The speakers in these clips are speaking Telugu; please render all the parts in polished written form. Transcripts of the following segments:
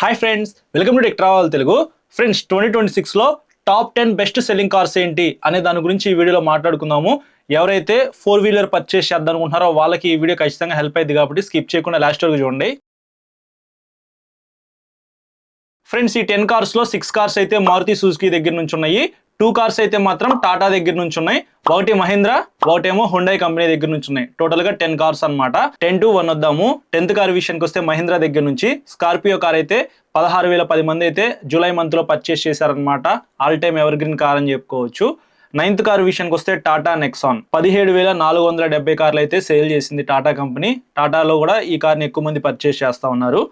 Hi friends, welcome to tech travel Telugu. Friends, 2026లో టాప్ 10 బెస్ట్ సెల్లింగ్ కార్స్ ఏంటి అనే దాని గురించి ఈ వీడియోలో మాట్లాడుకుందాము. ఎవరైతే 4 వీలర్ పర్చేస్ చేద్దాం అనుకుంటున్నారో వాళ్ళకి ఈ వీడియో ఖచ్చితంగా హెల్ప్ అయింది కాబట్టి స్కిప్ చేయకుండా లాస్ట్ వరకు చూడండి. ఫ్రెండ్స్, ఈ 10 కార్స్లో 6 కార్స్ అయితే మారుతి సుజుకి దగ్గర నుంచి ఉన్నాయి. 2 కార్స్ అయితే మాత్రం టాటా దగ్గర నుంచి ఉన్నాయి. ఒకటి మహీంద్రా, ఒకటేమో హుండై కంపెనీ దగ్గర నుంచి ఉన్నాయి. టోటల్ గా 10 కార్స్ అనమాట. 10 to 1 వద్దాము. 10th కార్ విషయానికి వస్తే మహీంద్రా దగ్గర నుంచి స్కార్పియో కార్ అయితే 16,010 మంది అయితే జూలై మంత్ లో పర్చేస్ చేశారనమాట. All time evergreen car అని చెప్పుకోవచ్చు. 9th కార్ విషయానికి వస్తే టాటా నెక్సాన్ 17,470 కార్లు అయితే సేల్ చేసింది టాటా కంపెనీ. టాటాలో కూడా ఈ కార్ని ఎక్కువ మంది పర్చేస్ చేస్తా ఉన్నారు.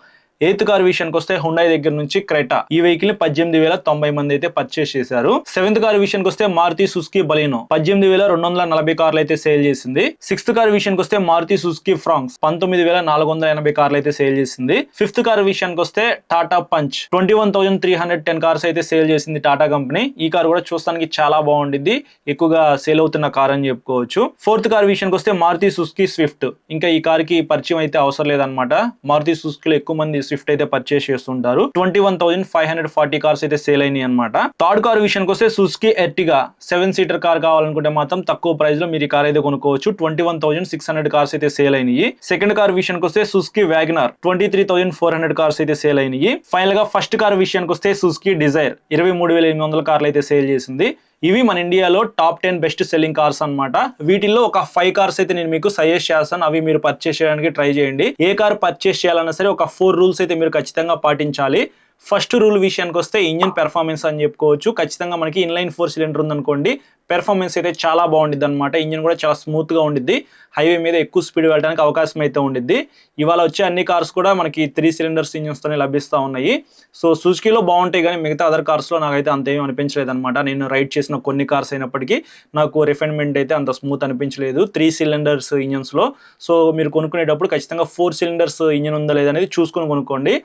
8th కార్ విషయానికి వస్తే హుండై దగ్గర నుంచి క్రెటా, ఈ వెహికల్ ని 18,090 మంది అయితే పర్చేస్ చేశారు. 7th కార్ విషయానికి వస్తే మారుతి సుజుకి బలినో 18,240 కార్లు అయితే సేల్ చేసింది. 6th కార్ విషయానికి వస్తే మారుతి సుజుకి ఫ్రాంక్స్ 19,480 కార్లు అయితే సేల్ చేసింది. 5th కార్ విషయానికి వస్తే టాటా పంచ్ 21,310 కార్స్ అయితే సేల్ చేసింది టాటా కంపెనీ. ఈ కార్ కూడా చూస్తానికి చాలా బాగుండిద్ది, ఎక్కువగా సేల్ అవుతున్న కార్ అని చెప్పుకోవచ్చు. 4th కార్ విషయానికి వస్తే మారుతి సుజుకి స్విఫ్ట్. ఇంకా ఈ కార్ కి పరిచయం అయితే అవసరం లేదనమాట. మారుతి సుజుకిలో ఎక్కువ మంది స్విఫ్ట్ అయితే పర్చేస్ చేస్తుంటారు. 21,540 కార్స్ అయితే సేల్ అయినాయి అనమాట. థర్డ్ కార్ విషయానికి వస్తే సుజుకి ఎర్టిగా 7-సీటర్ కార్ కావాలనుకుంటే మాత్రం తక్కువ ప్రైస్ లో మీరు ఈ కార్ అయితే కొనుక్కోవచ్చు. 21,600 కార్స్ అయితే సేల్ అయినాయి. సెకండ్ కార్ విషయానికి వస్తే సుజుకి వ్యాగనర్ 23,400 కార్స్ అయితే సేల్ అయినాయి. ఫైనల్ గా ఫస్ట్ కార్ విషయానికి వస్తే సుజుకి డిజైర్ 23,800 కార్లు అయితే సేల్ చేసింది. ఇవి మన ఇండియాలో టాప్ 10 బెస్ట్ సెల్లింగ్ కార్స్ అన్నమాట. వీటిల్లో ఒక 5 కార్స్ అయితే నేను మీకు సజెస్ట్ చేస్తాను. అవి మీరు పర్చేస్ చేయడానికి ట్రై చేయండి. ఏ కార్ పర్చేస్ చేయాలన్నా సరే ఒక 4 రూల్స్ అయితే మీరు ఖచ్చితంగా పాటించాలి. ఫస్ట్ రూల్ విషయానికి వస్తే ఇంజిన్ పెర్ఫార్మెన్స్ అని చెప్పుకోవచ్చు. ఖచ్చితంగా మనకి ఇన్లైన్ 4 సిలిండర్ ఉందనుకోండి, పెర్ఫార్మెన్స్ అయితే చాలా బాగుండిద్ది అనమాట. ఇంజిన్ కూడా చాలా స్మూత్ గా ఉండిద్ది. హైవే మీద ఎక్కువ స్పీడ్ వెళ్ళడానికి అవకాశం అయితే ఉండిద్ది. ఇవాళ వచ్చే అన్ని కార్స్ కూడా మనకి 3 సిలిండర్స్ ఇంజిన్స్ తోనే లభిస్తూ ఉన్నాయి. సో సుజుకిలో బాగుంటాయి కానీ మిగతా అదర్ కార్స్ లో నాకైతే అంత ఏమీ అనిపించలేదు అనమాట. నేను రైడ్ చేసిన కొన్ని కార్స్ అయినప్పటికీ నాకు రిఫైన్మెంట్ అయితే అంత స్మూత్ అనిపించలేదు 3 సిలిండర్స్ ఇంజిన్స్ లో. సో మీరు కొనుక్కునేటప్పుడు ఖచ్చితంగా 4 సిలిండర్స్ ఇంజిన్ ఉందా లేదా అనేది చూసుకొని కొనుక్కోండి.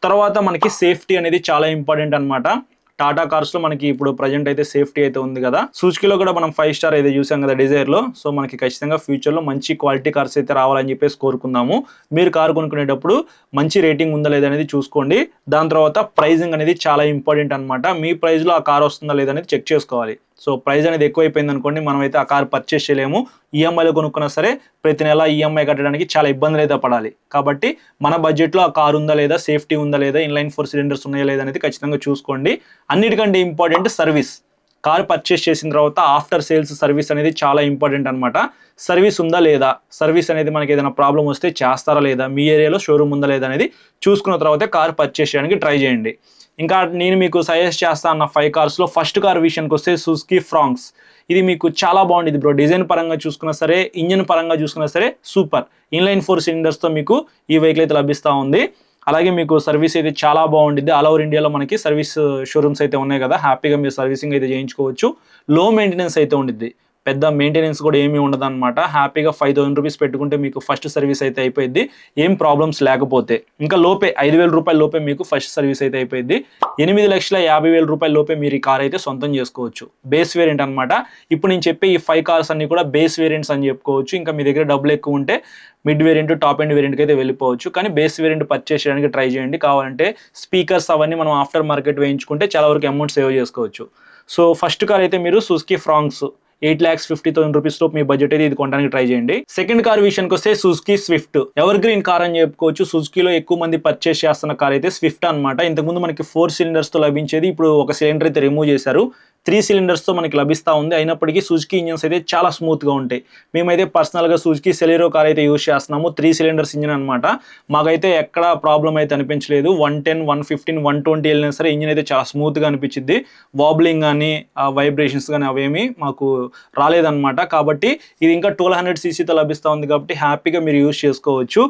తర్వాత మనకి సేఫ్టీ అనేది చాలా ఇంపార్టెంట్ అనమాట. టాటా కార్స్ లో మనకి ఇప్పుడు ప్రజెంట్ అయితే సేఫ్టీ అయితే ఉంది కదా. సుజుకిలో కూడా మనం 5 స్టార్ అయితే చూసాం కదా డిజైర్ లో. సో మనకి ఖచ్చితంగా ఫ్యూచర్ లో మంచి క్వాలిటీ కార్స్ అయితే రావాలని చెప్పేసి కోరుకుందాము. మీరు కార్ కొనుక్కునేటప్పుడు మంచి రేటింగ్ ఉందా లేదా అనేది చూసుకోండి. దాని తర్వాత ప్రైజింగ్ అనేది చాలా ఇంపార్టెంట్ అనమాట. మీ ప్రైస్ లో ఆ కార్ వస్తుందా లేదా అనేది చెక్ చేసుకోవాలి. సో ప్రైస్ అనేది ఎక్కువైపోయింది అనుకోండి, మనం అయితే ఆ కార్ పర్చేస్ చేయలేము. ఈఎంఐలో కొనుక్కున్నా సరే ప్రతి నెల ఈఎంఐ కట్టడానికి చాలా ఇబ్బందులు అయితే పడాలి. కాబట్టి మన బడ్జెట్లో ఆ కార్ ఉందా లేదా, సేఫ్టీ ఉందా లేదా, ఇన్లైన్ 4 సిలిండర్స్ ఉన్నాయా లేదా అనేది ఖచ్చితంగా చూసుకోండి. అన్నిటికంటే ఇంపార్టెంట్ సర్వీస్. కార్ పర్చేస్ చేసిన తర్వాత ఆఫ్టర్ సేల్స్ సర్వీస్ అనేది చాలా ఇంపార్టెంట్ అనమాట. సర్వీస్ ఉందా లేదా, సర్వీస్ అనేది మనకి ఏదైనా ప్రాబ్లం వస్తే చేస్తారా లేదా, మీ ఏరియాలో షోరూమ్ ఉందా లేదా అనేది చూసుకున్న తర్వాత కార్ పర్చేస్ చేయడానికి ట్రై చేయండి. ఇంకా నేను మీకు సజెస్ట్ చేస్తా అన్న 5 కార్స్లో ఫస్ట్ కార్ విషయానికి వస్తే సుజుకి ఫ్రాంక్స్. ఇది మీకు చాలా బాగుంటుంది బ్రో. డిజైన్ పరంగా చూసుకున్నా సరే, ఇంజిన్ పరంగా చూసుకున్నా సరే సూపర్. ఇన్లైన్ 4 సిలిండర్స్తో మీకు ఈ వెహికల్ అయితే లభిస్తూ ఉంది. అలాగే మీకు సర్వీస్ అయితే చాలా బాగుంటుంది. ఆల్ ఓవర్ ఇండియాలో మనకి సర్వీస్ షోరూమ్స్ అయితే ఉన్నాయి కదా, హ్యాపీగా మీరు సర్వీసింగ్ అయితే చేయించుకోవచ్చు. లో మెయింటెనెన్స్ అయితే ఉండిద్ది, పెద్ద మెయింటెనెన్స్ కూడా ఏమీ ఉండదు అనమాట. హ్యాపీగా 5,000 రూపీస్ పెట్టుకుంటే మీకు ఫస్ట్ సర్వీస్ అయితే అయిపోయింది, ఏం ప్రాబ్లమ్స్ లేకపోతే. ఇంకా లోపే 5,000 రూపాయల లోపే మీకు ఫస్ట్ సర్వీస్ అయితే అయిపోయింది. 8,50,000 రూపాయల లోపే మీరు ఈ కార్ అయితే సొంతం చేసుకోవచ్చు. బేస్ వేరియంట్ అనమాట. ఇప్పుడు నేను చెప్పే ఈ 5 కార్స్ అన్ని కూడా బేస్ వేరియంట్స్ అని చెప్పుకోవచ్చు. ఇంకా మీ దగ్గర డబ్బులు ఎక్కువ ఉంటే మిడ్ వేరియంట్, టాప్ ఎండ్ వేరియంట్కి అయితే వెళ్ళిపోవచ్చు. కానీ బేస్ వేరియంట్ పర్చేస్ చేయడానికి ట్రై చేయండి. కావాలంటే స్పీకర్స్ అవన్నీ మనం ఆఫ్టర్ మార్కెట్ వేయించుకుంటే చాలా వరకు అమౌంట్ సేవ్ చేసుకోవచ్చు. సో ఫస్ట్ కార్ అయితే మీరు సుజుకి ఫ్రాంక్స్ 8,50,000 రూపీస్ లో మీ బడ్జెట్ అయితే ఇది కొనడానికి ట్రై చేయండి. సెకండ్ కార్ విషయానికి వస్తే Suzuki Swift. Ever green car అని చెప్పుకోవచ్చు. సుజుకిలో ఎక్కువ మంది పర్చేస్ చేస్తున్న కార్ అయితే స్విఫ్ట్ అనమాట. ఇంతకుముందు మనకి 4 సిలిండర్స్ తో లభించేది, ఇప్పుడు ఒక సిలిండర్ అయితే రిమూవ్ చేశారు. 3 సిలిండర్స్ తో మనకి లభిస్తూ ఉంది. అయినప్పటికీ సుజుకి ఇంజిన్స్ అయితే చాలా స్మూత్ గా ఉంటాయి. మేమైతే పర్సనల్ గా సుజుకి సెలెరో కార్ అయితే యూజ్ చేస్తున్నాము. 3 సిలిండర్స్ ఇంజిన్ అనమాట. మాకైతే ఎక్కడ ప్రాబ్లం అయితే అనిపించలేదు. 110, 115, 120 వెళ్ళినా సరే ఇంజిన్ అయితే చాలా స్మూత్ గా అనిపించింది. వాబ్లింగ్ కానీ వైబ్రేషన్స్ కానీ అవేమి మాకు రాలేదన్నమాట. కాబట్టి ఇది ఇంకా 1200 సీసీతో లభిస్తూ ఉంది కాబట్టి హ్యాపీగా మీరు యూజ్ చేసుకోవచ్చు.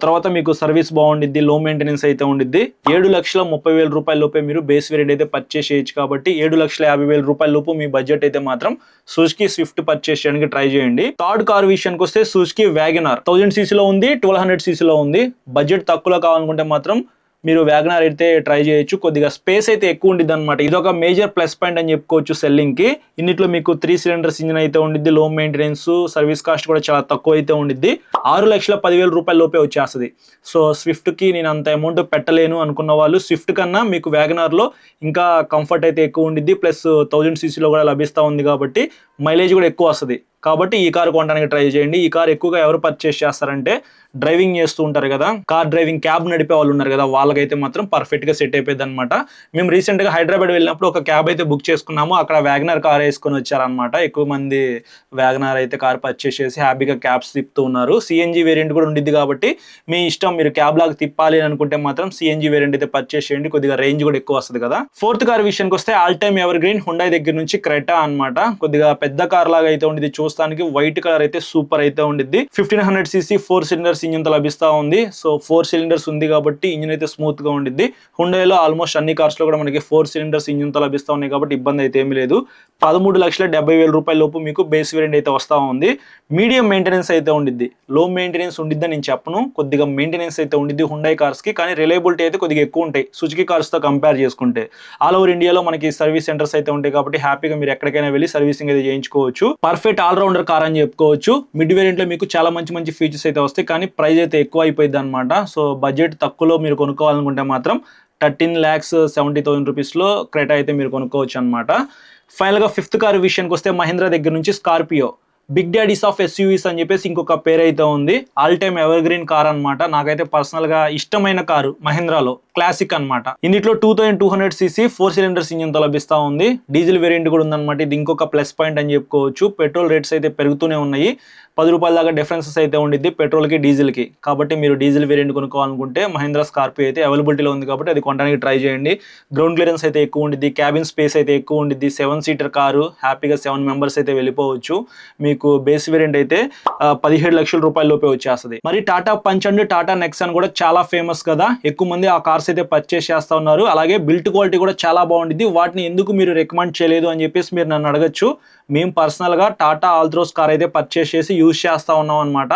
తర్వాత మీకు సర్వీస్ బాగుండిద్ది, లో మెయింటెనెన్స్ అయితే ఉండిద్ది. 7,30,000 రూపాయల లోపే మీరు బేస్ వేరియంట్ అయితే పర్చేస్ చేయొచ్చు. కాబట్టి 7,50,000 రూపాయల లోపు మీ బడ్జెట్ అయితే మాత్రం సుజుకి స్విఫ్ట్ పర్చేస్ చేయడానికి ట్రై చేయండి. థర్డ్ కార్ విషయానికి వస్తే సుజుకి వ్యాగనర్ 1000 సీసీలో ఉంది, 1200 సీసీలో ఉంది. బడ్జెట్ తక్కువలో కావాలనుకుంటే మాత్రం మీరు వ్యాగనార్ అయితే ట్రై చేయొచ్చు. కొద్దిగా స్పేస్ అయితే ఎక్కువ ఉండిద్ది అనమాట. ఇది ఒక మేజర్ ప్లస్ పాయింట్ అని చెప్పుకోవచ్చు సెల్లింగ్ కి. ఇన్నిట్లో మీకు 3 సిలిండర్స్ ఇంజిన్ అయితే ఉండిద్ది, లో మెయింటెనెన్స్, సర్వీస్ కాస్ట్ కూడా చాలా తక్కువ అయితే ఉండిద్ది. 6,10,000 రూపాయల లోపే వచ్చేస్తుంది. సో స్విఫ్ట్ కి నేను అంత అమౌంట్ పెట్టలేను అనుకున్న వాళ్ళు స్విఫ్ట్ కన్నా మీకు వ్యాగనార్ లో ఇంకా కంఫర్ట్ అయితే ఎక్కువ ఉండిద్ది, ప్లస్ 1000 cc లో కూడా లభిస్తూ ఉంది కాబట్టి మైలేజ్ కూడా ఎక్కువ వస్తుంది. కాబట్టి ఈ కార్ కొనడానికి ట్రై చేయండి. ఈ కార్ ఎక్కువగా ఎవరు పర్చేస్ చేస్తారంటే డ్రైవింగ్ చేస్తూ ఉంటారు కదా, కార్ డ్రైవింగ్ క్యాబ్ నడిపే వాళ్ళు ఉన్నారు కదా, వాళ్ళకైతే మాత్రం పర్ఫెక్ట్ గా సెట్ అయిపోయింది అనమాట. మేము రీసెంట్ గా హైదరాబాద్ వెళ్ళినప్పుడు ఒక క్యాబ్ అయితే బుక్ చేసుకున్నాము. అక్కడ వ్యాగనార్ కార్ వేసుకొని వచ్చారనమాట. ఎక్కువ మంది వ్యాగనార్ అయితే కార్ పర్చేస్ చేసి హ్యాపీగా క్యాబ్స్ తిప్పుతూ ఉన్నారు. సిఎన్జి వేరియంట్ కూడా ఉండిద్ది కాబట్టి మీ ఇష్టం, మీరు క్యాబ్ లాగా తిప్పాలి అని అనుకుంటే మాత్రం సిఎన్జి వేరియంట్ అయితే పర్చేస్ చేయండి. కొద్దిగా రేంజ్ కూడా ఎక్కువ వస్తుంది కదా. ఫోర్త్ కార్ విషయానికి వస్తే all time ever green Hyundai దగ్గర నుంచి క్రెటా అనమాట. కొద్దిగా పెద్ద కార్ లాగా అయితే ఉండిద్ది, చూస్తానికి వైట్ కలర్ అయితే సూపర్ అయితే ఉండిద్ది. 1500 cc 4 సిలిండర్స్ ఇంజిన్ తో లభిస్తా ఉంది. సో 4 సిలిండర్స్ ఉంది కాబట్టి ఇంజిన్ అయితే స్మూత్ గా ఉండిద్ది. హుండైలో ఆల్మోస్ట్ అన్ని కార్స్ లో కూడా మనకి 4 సిలిండర్స్ ఇంజిన్ తో లభిస్తా ఉన్నాయి కాబట్టి ఇబ్బంది అయితే ఏమీ లేదు. 13,70,000 రూపాయల లోపు మీకు బేస్ వేరియంట్ అయితే వస్తా ఉంది. మీడియం మెయింటెనెన్స్ అయితే ఉండిద్ది, లో మెయింటెనెన్స్ ఉండిద్ది నేను చెప్పను, కొద్దిగా మెయింటెనెన్స్ అయితే ఉండిద్ది హుండై కార్స్ కి. కానీ రిలయబిలిటీ అయితే కొద్దిగా ఎక్కువ ఉంటాయి సుజుకి కార్స్ తో కంపేర్ చేసుకుంటే. ఆల్ ఓవర్ ఇండియాలో మనకి సర్వీస్ సెంటర్స్ అయితే ఉంటాయి కాబట్టి హ్యాపీగా మీరు ఎక్కడికైనా వెళ్ళి సర్వీసింగ్ అయితే చేయించుకోవచ్చు. పర్ఫెక్ట్ ఆల్ రౌండర్ కార్ అని చెప్పుకోవచ్చు. మిడ్ వేరియంట్ లో మీకు చాలా మంచి మంచి ఫీచర్స్ అయితే వస్తాయి, కానీ ప్రైస్ అయితే ఎక్కువ అయిపోయింది అనమాట. సో బడ్జెట్ తక్కువలో మీరు కొనుక్కోవాలనుకుంటే మాత్రం 13,70,000 రూపీస్లో క్రెటా అయితే మీరు కొనుక్కోవచ్చు అనమాట. ఫైనల్గా ఫిఫ్త్ కార్ విషయానికి వస్తే మహీంద్రా దగ్గర నుంచి Scorpio, big daddies of SUVs అని చెప్పేసి ఇంకొక పేరు అయితే ఉంది. All time evergreen car అనమాట. నాకైతే పర్సనల్ గా ఇష్టమైన కారు మహీంద్రాలో క్లాసిక్ అనమాట. ఇందులో 2200 cc 4 సిలిండర్స్ ఇంజిన్ తో లభిస్తా ఉంది. డీజిల్ వేరియంట్ కూడా ఉందన్నమాట. ఇది ఇంకొక ప్లస్ పాయింట్ అని చెప్పుకోవచ్చు. పెట్రోల్ రేట్స్ అయితే పెరుగుతూనే ఉన్నాయి. 10 రూపాయల దాకా డిఫరెన్సెస్ అయితే ఉండిద్ది పెట్రోల్ కి డీజిల్ కి. కాబట్టి మీరు డీజిల్ వేరియంట్ కొనుక్కోవాలనుకుంటే మహీంద్రా స్కార్పియో అయితే అవైలబిలిటీలో ఉంది కాబట్టి అది కొనడానికి ట్రై చేయండి. గ్రౌండ్ క్లియరెన్స్ అయితే ఎక్కువ ఉండిద్ది, క్యాబిన్ స్పేస్ అయితే ఎక్కువ ఉండిద్ది. 7 సీటర్ కారు, హ్యాపీగా 7 మెంబర్స్ అయితే వెళ్ళిపోవచ్చు. మీకు బేస్ వేరియంట్ అయితే 17 లక్షల రూపాయల లోపే వచ్చేస్తుంది. మరి Tata punch and Tata Nexon కూడా చాలా ఫేమస్ కదా, ఎక్కువ మంది ఆ కార్స్ అయితే పర్చేస్ చేస్తా ఉన్నారు. అలాగే బిల్ట్ క్వాలిటీ కూడా చాలా బాగుండిద్ది. వాటిని ఎందుకు మీరు రికమెండ్ చేయలేదు అని చెప్పేసి మీరు నన్ను అడగచ్చు. మేము పర్సనల్ గా టాటా ఆల్ట్రోస్ కార్ అయితే పర్చేస్ చేసి యూజ్ చేస్తా ఉన్నాం అనమాట.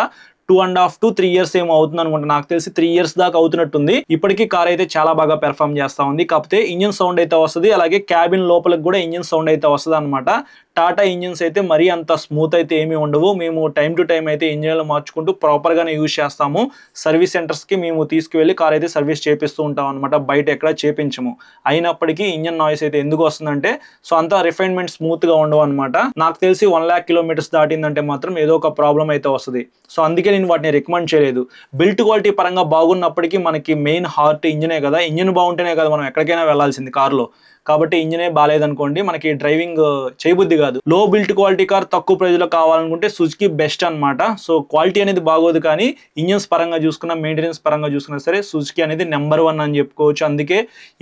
2.5 to 3 years ఏమో అవుతుంది అనుకుంటా, నాకు తెలిసి 3 years దాకా అవుతున్నట్టుంది. ఇప్పటికీ కార్ అయితే చాలా బాగా పెర్ఫామ్ చేస్తా ఉంది. కాకపోతే ఇంజిన్ సౌండ్ అయితే వస్తుంది, అలాగే క్యాబిన్ లోపలికి కూడా ఇంజిన్ సౌండ్ అయితే వస్తుంది అనమాట. టాటా ఇంజిన్స్ అయితే మరీ అంత స్మూత్ అయితే ఏమీ ఉండవు. మేము టైం టు టైం అయితే ఇంజిన్లు మార్చుకుంటూ ప్రాపర్గానే యూజ్ చేస్తాము. సర్వీస్ సెంటర్స్కి మేము తీసుకువెళ్ళి కార్ అయితే సర్వీస్ చేపిస్తూ ఉంటాం అనమాట. బయట ఎక్కడ చేపించము. అయినప్పటికీ ఇంజిన్ నాయిస్ అయితే ఎందుకు వస్తుందంటే సో అంతా రిఫైన్మెంట్ స్మూత్గా ఉండవు అనమాట. నాకు తెలిసి 1 lakh kilometers దాటిందంటే మాత్రం ఏదో ఒక ప్రాబ్లం అయితే వస్తుంది. సో అందుకే నేను వాటిని రికమెండ్ చేయలేదు. బిల్ట్ క్వాలిటీ పరంగా బాగున్నప్పటికీ మనకి మెయిన్ హార్ట్ ఇంజినే కదా, ఇంజిన్ బాగుంటేనే కదా మనం ఎక్కడికైనా వెళ్ళాల్సింది కార్లో. కాబట్టి ఇంజినే బాగాలేదనుకోండి మనకి డ్రైవింగ్ చేయబుద్ధి కాదు. లో బిల్ట్ క్వాలిటీ కార్ తక్కువ ప్రైస్ లో కావాలనుకుంటే సుజుకి బెస్ట్ అనమాట. సో క్వాలిటీ అనేది బాగోదు, కానీ ఇంజిన్స్ పరంగా చూసుకున్నా, మెయింటెనెన్స్ పరంగా చూసుకున్నా సరే సుజుకి అనేది నెంబర్ 1 అని చెప్పుకోవచ్చు. అందుకే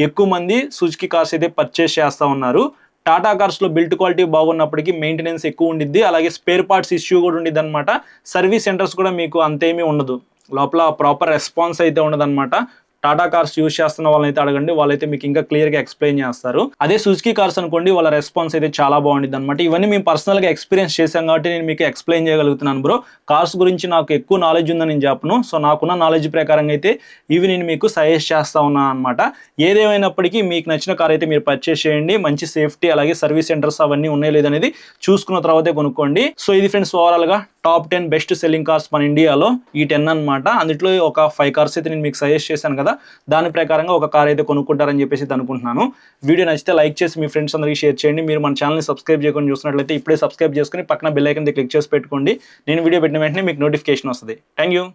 ఎక్కువ మంది సుజుకి కార్స్ అయితే పర్చేస్ చేస్తా ఉన్నారు. టాటా కార్స్ లో బిల్ట్ క్వాలిటీ బాగున్నప్పటికీ మెయింటెనెన్స్ ఎక్కువ ఉండిద్ది, అలాగే స్పేర్ పార్ట్స్ ఇష్యూ కూడా ఉండిద్ది అనమాట. సర్వీస్ సెంటర్స్ కూడా మీకు అంతేమీ ఉండదు, లోపల ప్రాపర్ రెస్పాన్స్ అయితే ఉండదు అనమాట. టాటా కార్స్ యూజ్ చేస్తున్న వాళ్ళని అయితే అడగండి, వాళ్ళైతే మీకు ఇంకా క్లియర్ గా ఎక్స్ప్లెయిన్ చేస్తారు. అదే సుజుకి కార్స్ అనుకోండి, వాళ్ళ రెస్పాన్స్ అయితే చాలా బాగుండిద్ది అనమాట. ఇవన్నీ మేము పర్సనల్ గా ఎక్స్పీరియన్స్ చేశాం కాబట్టి నేను మీకు ఎక్స్ప్లెయిన్ చేయగలుగుతున్నాను బ్రో. కార్స్ గురించి నాకు ఎక్కువ నాలెడ్జ్ ఉందని నేను చెప్పను. సో నాకున్న నాలెడ్జ్ ప్రకారంగా అయితే ఇవి నేను మీకు సజెస్ట్ చేస్తా ఉన్నాను అనమాట. ఏదేమైనప్పటికీ మీకు నచ్చిన కార్ అయితే మీరు పర్చేస్ చేయండి. మంచి సేఫ్టీ అలాగే సర్వీస్ సెంటర్స్ అవన్నీ ఉన్నాయి లేదనేది చూసుకున్న తర్వాతే కొనుక్కోండి. సో ఇది ఫ్రెండ్స్ ఓవరాల్ గా టాప్ 10 బెస్ట్ సెల్లింగ్ కార్స్ మన ఇండియాలో ఈ 10 అనమాట. అందులో ఒక 5 కార్స్ అయితే నేను మీకు సజెస్ట్ చేశాను కదా, దాని ప్రకారంగా ఒక కార్ అయితే కొనుక్కుంటారని చెప్పేసి అనుకుంటున్నాను. వీడియో నచ్చితే లైక్ చేసి మీ ఫ్రెండ్స్ అందరికీ షేర్ చేయండి. మీరు మన ఛానల్ని సబ్స్క్రైబ్ చేయకుండా చూసినట్లయితే ఇప్పుడే సబ్స్క్రైబ్ చేసుకుని పక్కన బెల్ ఐకాన్ క్లిక్ చేసి పెట్టుకోండి. నేను వీడియో పెట్టిన వెంటనే మీకు నోటిఫికేషన్ వస్తుంది. Thank you.